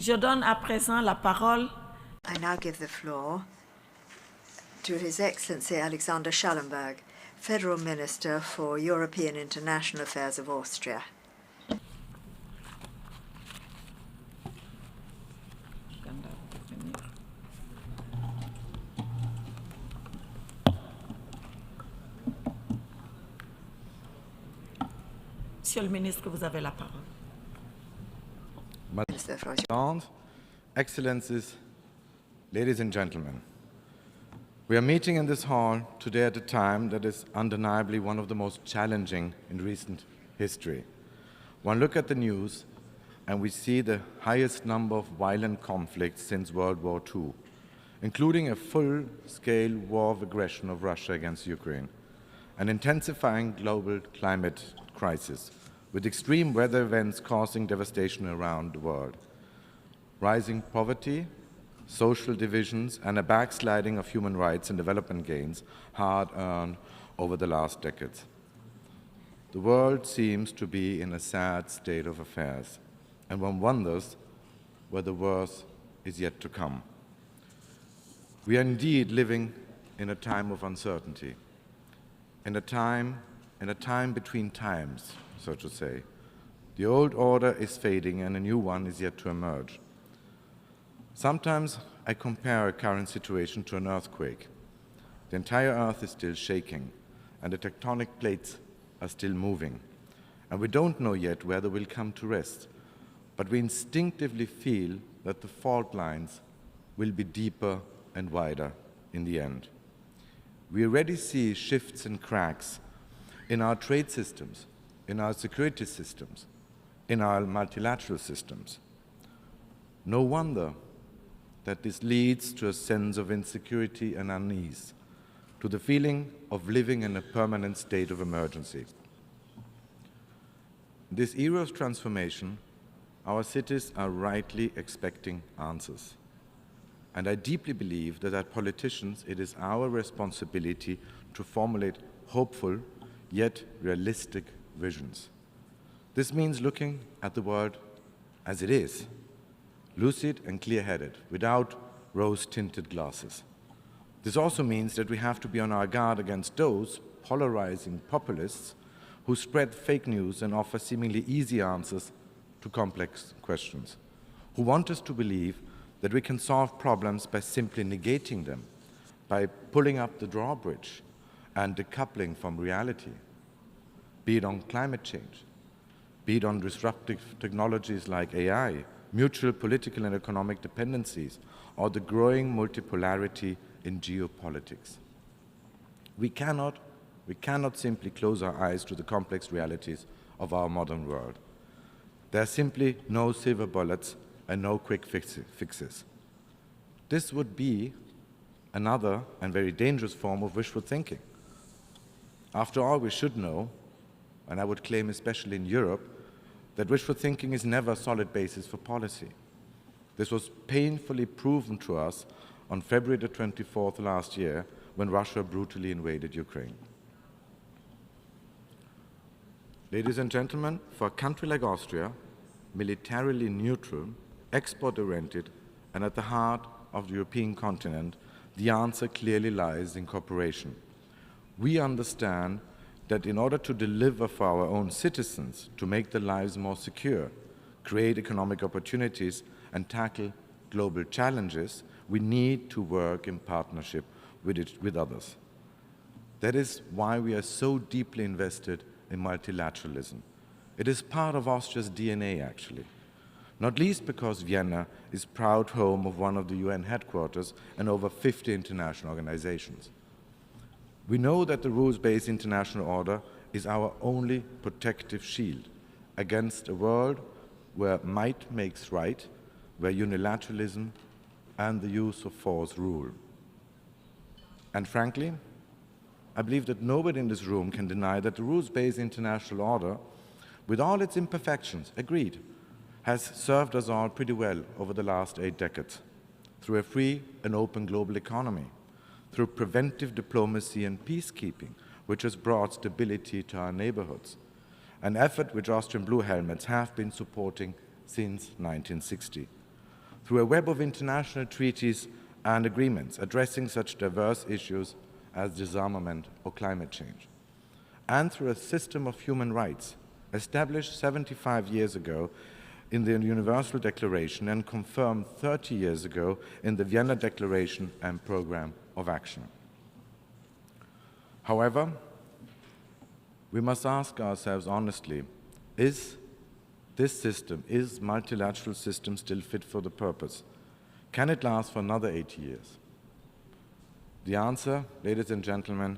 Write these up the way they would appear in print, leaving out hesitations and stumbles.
Je donne à présent la parole. I now give the floor to His Excellency Alexander Schallenberg, Federal Minister for European International Affairs of Austria. Monsieur le ministre, vous avez la parole. Minister, the floor is yours. Excellencies, ladies and gentlemen, we are meeting in this hall today at a time that is undeniably one of the most challenging in recent history. One look at the news and we see the highest number of violent conflicts since World War II, including a full-scale war of aggression of Russia against Ukraine, an intensifying global climate crisis, with extreme weather events causing devastation around the world, rising poverty, social divisions, and a backsliding of human rights and development gains hard-earned over the last decades. The world seems to be in a sad state of affairs, and one wonders where the worst is yet to come. We are indeed living in a time of uncertainty, in a time between times, so to say. The old order is fading and a new one is yet to emerge. Sometimes I compare our current situation to an earthquake. The entire earth is still shaking and the tectonic plates are still moving. And we don't know yet where they will come to rest, but we instinctively feel that the fault lines will be deeper and wider in the end. We already see shifts and cracks in our trade systems, in our security systems, in our multilateral systems. No wonder that this leads to a sense of insecurity and unease, to the feeling of living in a permanent state of emergency. In this era of transformation, our cities are rightly expecting answers. And I deeply believe that as politicians, it is our responsibility to formulate hopeful yet realistic visions. This means looking at the world as it is, lucid and clear-headed, without rose-tinted glasses. This also means that we have to be on our guard against those polarizing populists who spread fake news and offer seemingly easy answers to complex questions, who want us to believe that we can solve problems by simply negating them, by pulling up the drawbridge and decoupling from reality, be it on climate change, be it on disruptive technologies like AI, mutual political and economic dependencies, or the growing multipolarity in geopolitics. We cannot simply close our eyes to the complex realities of our modern world. There are simply no silver bullets and no quick fixes. This would be another and very dangerous form of wishful thinking. After all, we should know, and I would claim especially in Europe, that wishful thinking is never a solid basis for policy. This was painfully proven to us on February the 24th last year when Russia brutally invaded Ukraine. Ladies and gentlemen, for a country like Austria, militarily neutral, export-oriented, and at the heart of the European continent, the answer clearly lies in cooperation. We understand that in order to deliver for our own citizens, to make their lives more secure, create economic opportunities, and tackle global challenges, we need to work in partnership with others. That is why we are so deeply invested in multilateralism. It is part of Austria's DNA, actually, not least because Vienna is proud home of one of the UN headquarters and over 50 international organizations. We know that the rules-based international order is our only protective shield against a world where might makes right, where unilateralism and the use of force rule. And frankly, I believe that nobody in this room can deny that the rules-based international order, with all its imperfections, agreed, has served us all pretty well over the last 8 decades, through a free and open global economy, through preventive diplomacy and peacekeeping, which has brought stability to our neighborhoods, an effort which Austrian Blue Helmets have been supporting since 1960. through a web of international treaties and agreements addressing such diverse issues as disarmament or climate change, and through a system of human rights established 75 years ago in the Universal Declaration and confirmed 30 years ago in the Vienna Declaration and Programme of Action. However, we must ask ourselves honestly, is multilateral system still fit for the purpose? Can it last for another 80 years? The answer, ladies and gentlemen,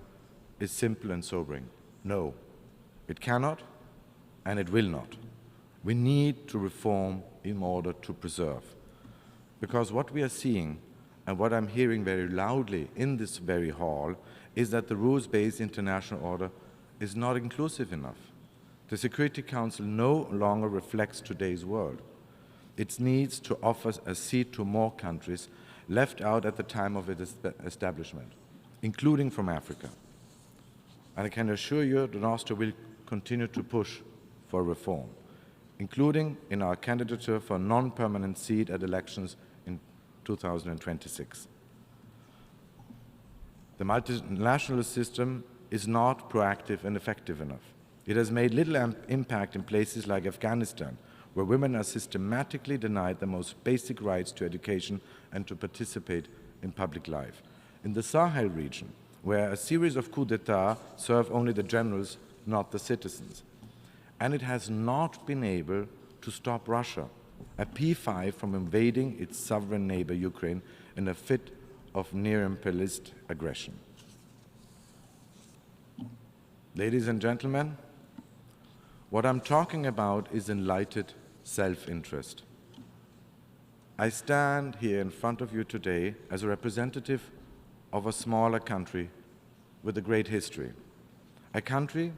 is simple and sobering. No, it cannot and it will not. We need to reform in order to preserve. Because what we are seeing and what I'm hearing very loudly in this very hall is that the rules-based international order is not inclusive enough. The Security Council no longer reflects today's world. It needs to offer a seat to more countries left out at the time of its establishment, including from Africa. And I can assure you that Austria will continue to push for reform, including in our candidature for a non-permanent seat at elections in 2026. The multinational system is not proactive and effective enough. It has made little impact in places like Afghanistan, where women are systematically denied the most basic rights to education and to participate in public life. In the Sahel region, where a series of coups d'etat serve only the generals, not the citizens. And it has not been able to stop Russia, a P5, from invading its sovereign neighbor Ukraine in a fit of near-imperialist aggression. Ladies and gentlemen, what I'm talking about is enlightened self-interest. I stand here in front of you today as a representative of a smaller country with a great history, a country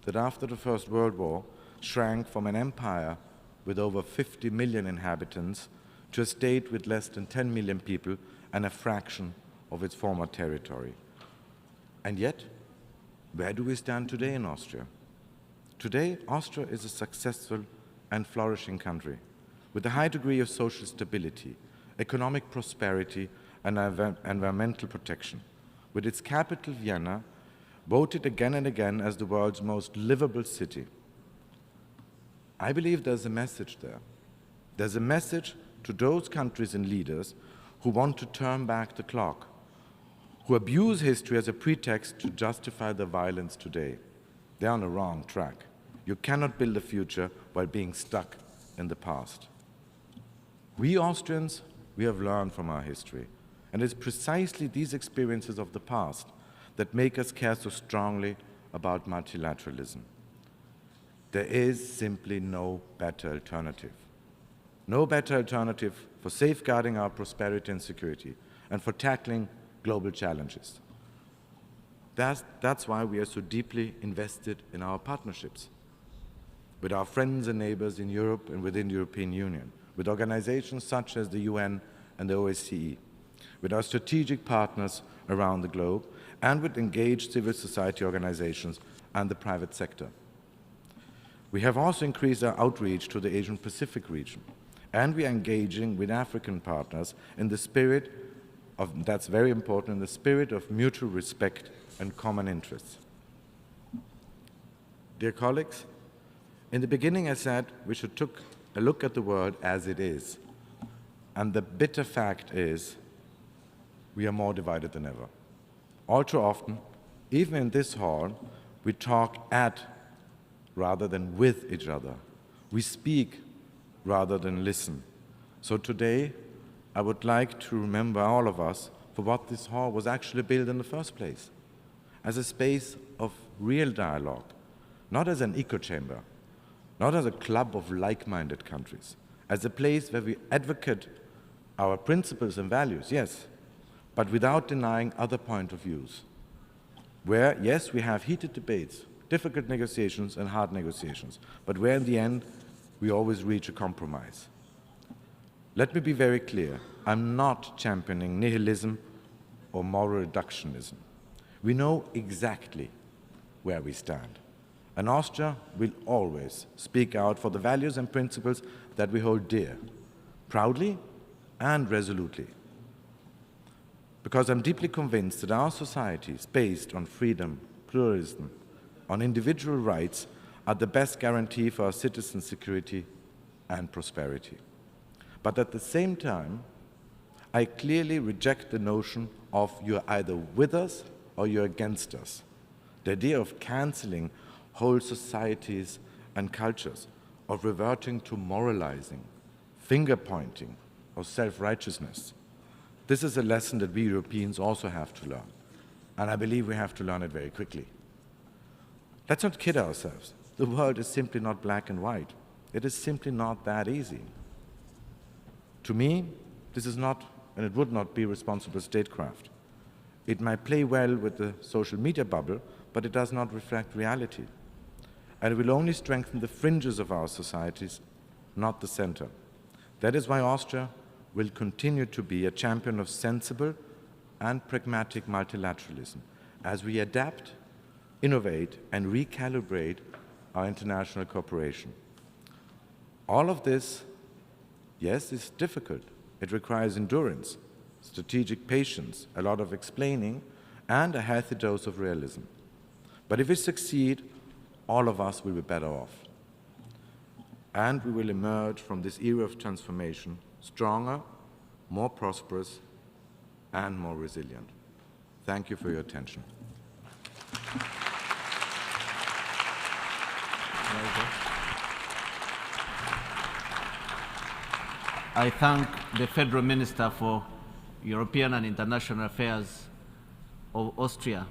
that after the First World War shrank from an empire with over 50 million inhabitants to a state with less than 10 million people and a fraction of its former territory. And yet, where do we stand today in Austria? Today, Austria is a successful and flourishing country with a high degree of social stability, economic prosperity, and environmental protection, with its capital, Vienna, voted again and again as the world's most livable city. I believe there's a message there. There's a message to those countries and leaders who want to turn back the clock, who abuse history as a pretext to justify the violence today. They're on the wrong track. You cannot build a future while being stuck in the past. We Austrians, we have learned from our history, and it's precisely these experiences of the past that make us care so strongly about multilateralism. There is simply no better alternative. No better alternative for safeguarding our prosperity and security and for tackling global challenges. That's why we are so deeply invested in our partnerships with our friends and neighbors in Europe and within the European Union, with organizations such as the UN and the OSCE, with our strategic partners around the globe, and with engaged civil society organizations and the private sector. We have also increased our outreach to the Asian Pacific region, and we are engaging with African partners in the spirit of, that's very important, in the spirit of mutual respect and common interests. Dear colleagues, in the beginning I said we should take a look at the world as it is. And the bitter fact is we are more divided than ever. All too often, even in this hall, we talk at rather than with each other. We speak rather than listen. So today, I would like to remember all of us for what this hall was actually built in the first place, as a space of real dialogue, not as an echo chamber, not as a club of like-minded countries, as a place where we advocate our principles and values, yes, but without denying other point of views, where, yes, we have heated debates, difficult negotiations and hard negotiations, but where in the end we always reach a compromise. Let me be very clear, I'm not championing nihilism or moral reductionism. We know exactly where we stand. And Austria will always speak out for the values and principles that we hold dear, proudly and resolutely. Because I'm deeply convinced that our societies, based on freedom, pluralism, on individual rights, are the best guarantee for our citizens' security and prosperity. But at the same time, I clearly reject the notion of you're either with us or you're against us. The idea of canceling whole societies and cultures, of reverting to moralizing, finger-pointing, or self-righteousness. This is a lesson that we Europeans also have to learn, and I believe we have to learn it very quickly. Let's not kid ourselves. The world is simply not black and white. It is simply not that easy. To me, this is not, and it would not be responsible statecraft. It might play well with the social media bubble, but it does not reflect reality. And it will only strengthen the fringes of our societies, not the center. That is why Austria will continue to be a champion of sensible and pragmatic multilateralism as we adapt, innovate, and recalibrate our international cooperation. All of this, yes, is difficult. It requires endurance, strategic patience, a lot of explaining, and a healthy dose of realism. But if we succeed, all of us will be better off. And we will emerge from this era of transformation stronger, more prosperous, and more resilient. Thank you for your attention. I thank the Federal Minister for European and International Affairs of Austria,